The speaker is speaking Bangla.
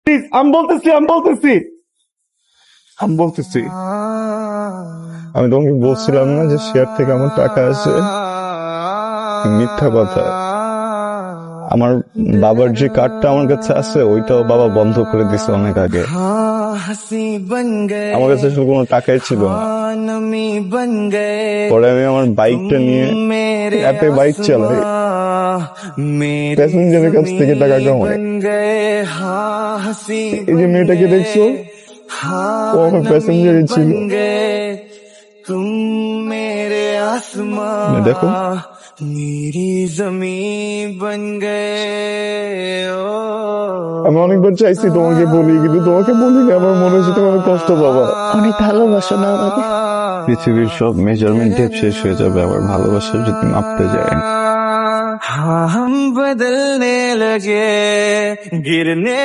প্লিজ, আমি বলতেছি আমি তোমাকে বলছিলাম না যে শেয়ার থেকে আমার টাকা আসে, মিথ্যা কথা। আমার বাবার যে কার্ডটা আমার কাছে আছে ওইটাও বাবা বন্ধ করে দিছে অনেক আগে। আমার কাছে আসলে কোনো টাকাই ছিল না। পরে আমি আমার বাইকটা নিয়ে অ্যাপে বাইক চালাই, প্যাসেঞ্জারের কাছ থেকে টাকা কামাই। এই যে মেয়েটাকে দেখছো, ও আমার প্যাসেঞ্জারই ছিল। দেখো, আমি অনেকবার চাইছি তোমাকে বলি, কিন্তু তোমাকে বলিনি। আমার মনে হচ্ছে তোমার কষ্ট পাবা। অনেক ভালোবাসো না আমাকে? পৃথিবীর সব মেজারমেন্ট টেপ শেষ হয়ে যাবে আমার ভালোবাসা যদি মাপতে যায়। हम बदलने लगे गिरने